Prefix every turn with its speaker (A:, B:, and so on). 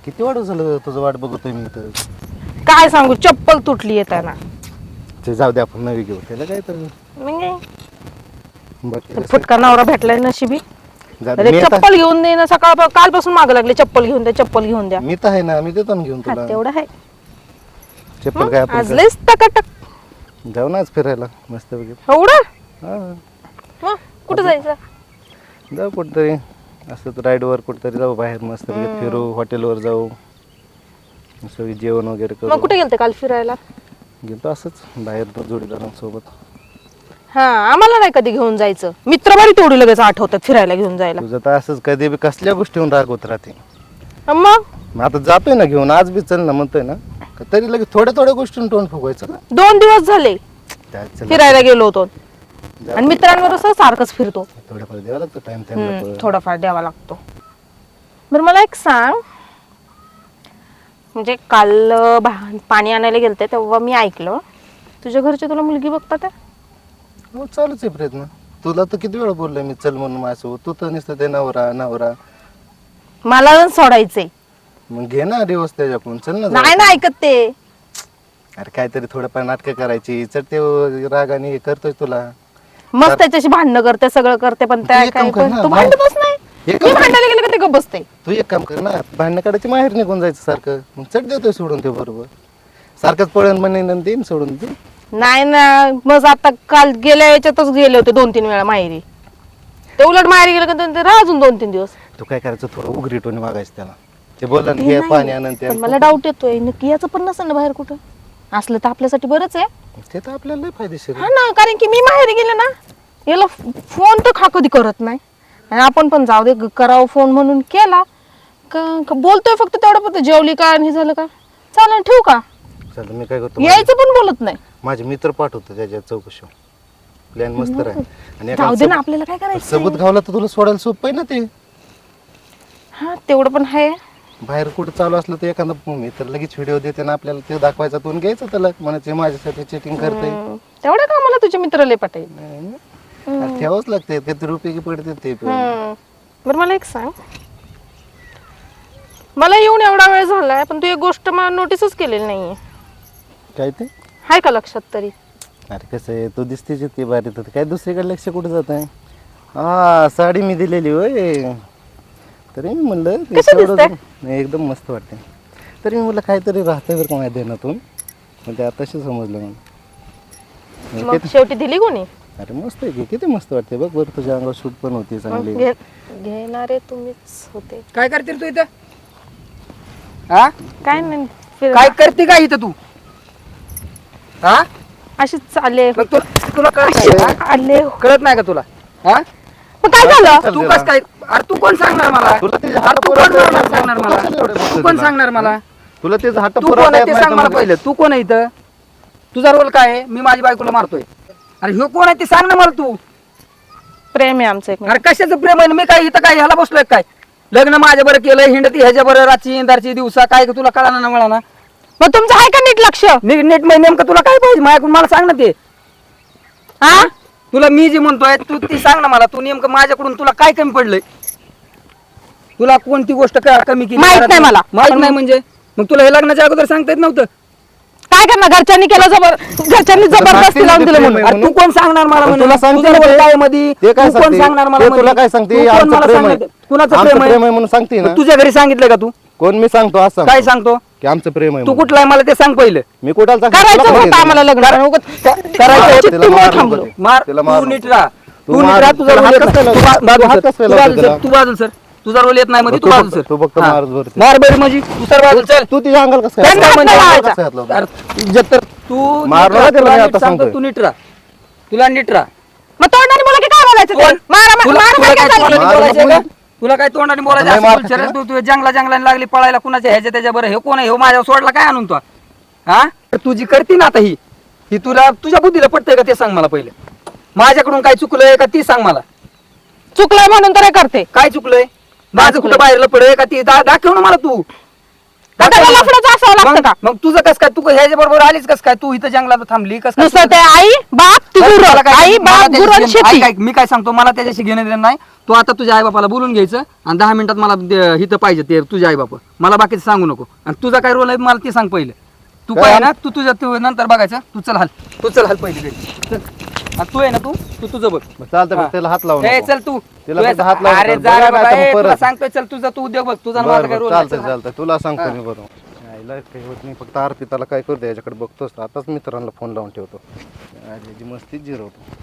A: किती वाढ झालं तुझं वाट बघतोय मी तर.
B: काय सांगू, चप्पल तुटली येताना.
A: ते जाऊ दे आपण नवी घेऊ त्याला काय तर.
B: मग फुटका नवरा भेटलाय नशिबी.
A: जाऊ दे,
B: अरे
A: मी आता-
B: चप्पल घेऊन दे ना, कालपासून माग लागले चप्पल घेऊन द्या, चप्पल घेऊन द्या.
A: मी तर आहे ना, मी देतो ना घेऊन
B: हा,
A: तुला.
B: तेवढं आहे.
A: चप्पल काय
B: आज
A: आपण
B: लयच टकाटक.
A: जाऊ ना आज फिरायला मस्त वगैरे.
B: एवढं
A: हा
B: मग कुठं जायचं?
A: जाऊ कुठतरी असं राईडवर कुठतरी जाऊ बाहेर मस्त वगैरे फिरू, हॉटेलवर जाऊ, सगळी जेवण वगैरे
B: मग
A: करू.
B: कुठे गेलते काल फिरायला?
A: गेलो असंच बाहेर जोडीदारांसोबत.
B: हा, आम्हाला नाही कधी घेऊन जायचं. मित्र बरी तेवढी लगेच आठवतात फिरायला घेऊन जायला.
A: तुझं तर असंच कधी बी कसल्या गोष्टीहून रागवत राहते.
B: मग
A: आता जातोय ना घेऊन, आज बी चल ना म्हणतोय ना, तरी लगेच थोड्या थोड्या गोष्टींना तोंड फुगवायचं का?
B: 2 दिवस झाले
A: त्या चल,
B: फिरायला गेलो होतो आणि मित्रांवर असं सारखंच फिरतो.
A: थोडंफार द्यावं लागतं टाइम
B: थोडाफार द्यावा लागतो. बरं मला एक सांग, म्हणजे काल पाणी आणायला गेलते तेव्हा मी ऐकलं तुझ्या घरचे तुला मुलगी बघतात.
A: हो चालूच आहे प्रयत्न. तुला तर किती वेळा बोललोय मी चल म्हणून माझ्यासोबत, तू तर नुसतं ते नवरा नवरा.
B: मला सोडायचंय.
A: मग घे ना दिवस त्याच्याकडून, चल ना जाऊ.
B: नाही ना ऐकत ते.
A: अरे काहीतरी थोडंफार नाटकं करायची, चल ते रागाने हे करतोय तुला.
B: मस्त त्याच्याशी भांडणं करते, सगळं करते, पण त्या
A: एक काम
B: काय
A: कर ना,
B: तू भांडतच नाही.
A: एक
B: मी
A: काम कर.
B: भांडायला गेले का ते गप्प बसते.
A: तू एक काम कर ना, भांडणं काढायची माहेर निघून जायचं सारखं, मग चढ देतोय सोडून ते बरोबर. सारखंच पळण म्हणून देईन सोडून ते.
B: नाही ना, मग आता काल गेल्या याच्यातच गेले होते 2-3 वेळा माहेरी. ते उलट माहेरी गेलं का ते राहा अजून 2-3 दिवस.
A: तू काय करायचं, थोडं उघडीटोने वागायचं त्याला. ते बोलला घे पाणी आणून ते.
B: पण मला डाऊट येतोय नक्की याचं पण नसेल ना बाहेर कुठं. असलं तर आपल्यासाठी बरंच आहे.
A: ते तर आपल्याला लय फायदेशीर
B: हा ना, कारण की मी माहेरी गेले ना, याला फोन तर कधी करत नाही. आणि आपण पण जाऊ दे करावं फोन म्हणून केला का बोलतोय फक्त तेवढं फक्त जेवली का आणि हे झालं का, चालेल ठेवू का,
A: चल मी काय करतो,
B: यायचं पण बोलत नाही.
A: माझे मित्र पाठवतो त्याच्या चौकशी. प्लॅन मस्त राहील. आणि
B: जाऊ दे ना,
A: एखादं
B: आपल्याला काय करायचं.
A: सबूत घावला तर तुला सोडायला सोपं आहे ना ते.
B: हा तेवढं पण आहे.
A: बाहेर कुठं चालू असलं तर एखादा मित्र लगेच व्हिडिओ देते ना आपल्याला, ते दाखवायचा, तू घ्यायचं त्याला म्हणायचे माझ्यासाठी चेटिंग करते.
B: तेवढं का मला तुझे मित्र लय पटाय.
A: ठेवाच लागते, किती रुपये पडते ते.
B: बरं मला एक सांग, मला येऊन एवढा वेळ झालाय पण तू एक गोष्ट मला नोटीसच केलेली नाहीये.
A: काय ते?
B: हाय का लक्षात तरी?
A: अरे कसं आहे, तू दिसतेच इतकी बारी, तर काय दुसरीकडे लक्ष कुठे जात आहे? हा साडी मी दिलेली होय, तरी मी म्हणलं
B: कशी
A: तेवढं
B: दिसते?
A: नाही, एकदम मस्त वाटते. तरी मी म्हणलं काहीतरी राहतं बरं का माझ्या देण्यातून, पण ते आताशी समजलं मला.
B: मग शेवटी दिली कोणी?
A: अरे मस्त आहे की, किती मस्त वाटते बघ बरं, तुझ्या अंगावर शूट पण होती चांगली.
B: घेणारे तुम्हीच होते.
C: काय करते तू इथं? हा
B: काय नाही
C: काय करते का इथं तू? हा
B: अशीच चालले.
C: मग तुला कळत नाही का?
B: आले
C: कळत नाही का तुला? हा
B: मग काय झालं?
C: तू कस काय? अरे तू कोण सांगणार मला?
A: तुला ते
C: अरे तू कोण सांगणार मला? तू कोण सांगणार मला?
A: तुला तेच हट्ट
C: तू कोण आहे ते सांग मला पहिलं. तू कोण आहे इथं? तुझा रोल काय आहे? मी माझी बायकोला मारतोय. अरे ह्यो कोण आहे ते सांग ना मला तू.
B: प्रेम आहे आमचं एक.
C: अरे कशाचं प्रेम आहे? मी काय इथं काय ह्याला बसलोय काय? लग्न माझ्या बरं केलं, हिंडती ह्याच्या बरं, रातची इंदारची दिवसा, काय तुला कळाना ना मला ना?
B: मग तुमचं आहे का नीट लक्ष?
C: नीट नेमकं तुला काय पाहिजे माझ्याकडून मला सांग ना ते.
B: हा
C: तुला मी जे म्हणतोय तू ती सांग ना मला. तू नेमकं माझ्याकडून तुला काय कमी पडलंय? तुला कोणती गोष्ट कमी केली?
B: माहित नाही मला.
C: माहित नाही म्हणजे मग तुला हे लग्नाच्या अगोदर सांगता येत नव्हतं?
B: काय करणार? घरच्यांनी केलं, घरच्यांनी जबरदस्ती लावून दिलं म्हणून.
C: अरे तू कोण सांगणार मला म्हणे?
A: तुला सांगते
C: तुझं
A: ना
C: रोल
A: ते.
C: काय आहे मध्ये?
A: ते काय
C: तू कोण
A: सांगते?
C: सांगणार मला
A: ते
C: म्हणे?
A: तुला काय सांगते?
C: तू कोण
A: आमचं
C: मला
A: प्रेम आहे.
C: सांगणार? कुणाचं
A: आमचं
C: प्रेम
A: प्रेम
C: आहे?
A: आहे म्हणून सांगते ना.
C: तुझ्या घरी सांगितलं का तू?
A: कोण मी सांगतो असं
C: काय सांगतो?
A: की आमचं प्रेम आहे
C: तू
A: म्हणून.
C: कुठला आहे मला ते सांग पहिलं.
A: मी कुठाला सांगतो?
B: करायचं
A: तुला
B: होतं
A: माहिती
B: आम्हाला लग्न.
C: करायचं
B: चिठ्ठी
A: तिला
B: मुळे
A: मार
B: थांबलो.
A: नको.
C: मार
A: तिला
C: तू
A: मार
C: नीट
A: नको.
C: राहा.
A: तू
C: तू नीट
A: मार.
C: राहा. तुझा
A: तुला
C: रोल
A: हात
C: येत
A: कसं
C: नाही.
A: लावला?
C: तू बाजूला
A: हात
C: सर.
A: कसं
C: तू
A: लावला
C: बाजूला
A: तिला?
C: सर. तू बाजूला सर. तुझा रोल येत नाही मध्ये. तू
A: तू
C: बाजूला
A: फक्त-
C: सर.
A: तू फक्त
C: हा.
A: मारच बरं.
C: मार बरं म्हणजे तू सर बाजूला चल.
A: तू तिच्या अंगाला कसं
C: काय
A: काय
C: म्हणजे?
B: मारायचं.
A: कसं घातलं?
C: अरे, इज्जत तर तू
A: मार
C: नीट राहा.
A: नका त्याला,
C: तुला
A: मी
C: नीट
A: आता
C: सांगतो,
A: सांगतोय.
C: तू नीट राहा. तुला नीट राहा.
B: मग तोंडाने मला काय बोलायचं ते?
C: कोण?
B: मारा
C: तुला
B: मारा
C: तुला काय
B: काय
C: तोंडाने
B: चाललंय?
A: मार
C: बोलायचं
A: नको.
C: का? तुला काय तोंडाने बोलायचं
A: नाही,
C: असं
A: मार
C: बोलशील?
A: खाते
C: तू जंगला लागली पळायला कुणाच्या ह्याच्या त्याच्या बरं. हे कोण आहे? हे माझ्या सोडला काय आणून तो? हा तू जी करती ना आता ही तुला तुझ्या बुद्धीला पटतंय का ते सांग मला पहिले. माझ्याकडून काय चुकलंय का ती सांग मला.
B: चुकलंय म्हणून तर हे करते.
C: काय चुकलंय? माझं कुठं बाहेर लपडय का ती दाखव ना मला तू.
B: आता मला लफडंच असावं लागतं का
C: मग तुझं कस काय तू ह्याच्या बरोबर आलीच कस काय तू इथं जंगलात थांबली कस काय
B: नुसतं ते आई बाप ती
C: मला
B: गुरं
C: काय-
B: आई
C: मला
B: बाप
C: त्याच्याशी-
B: गुरं शेती
C: ऐक, ऐक, मी काय सांगतो मला त्याच्याशी घेणं देणं नाही. तू आता तुझ्या आई बापाला बोलून घ्यायचं आणि 10 मिनिटात मला इथं पाहिजे ते तुझे आई बाप. मला बाकीचं सांगू नको. आणि तुझा काय रोल आहे मला ते सांग पहिले. तू काय आहे ना तू तुझ्या तू नंतर बघायचं. तू चल हाल पहिले घरी. चल. आणि तू आहे ना तू तुझं बघ.
A: चालतं बघ, त्याला हात लावून
C: ए चल तू
A: तिला
C: तू
A: फक्त हात लावून
C: अरे
A: कर.
C: जा रे
A: बघा
C: बाबा,
A: आता
C: ए,
A: मग
C: तुला
A: परत.
C: सांगतोय चल तुझा तू उद्योग बघ तुझा आणि माझा काय रोल नाही.
A: चालतंय
C: चल.
A: चालतंय तुला सांगतो मी बरोबर. आईला काही होत नाही, फक्त अर्पिताला काय करतो याच्याकडे बघतोच. आताच मित्रांना फोन लावून ठेवतो. आईची मस्तीच जिरवतो.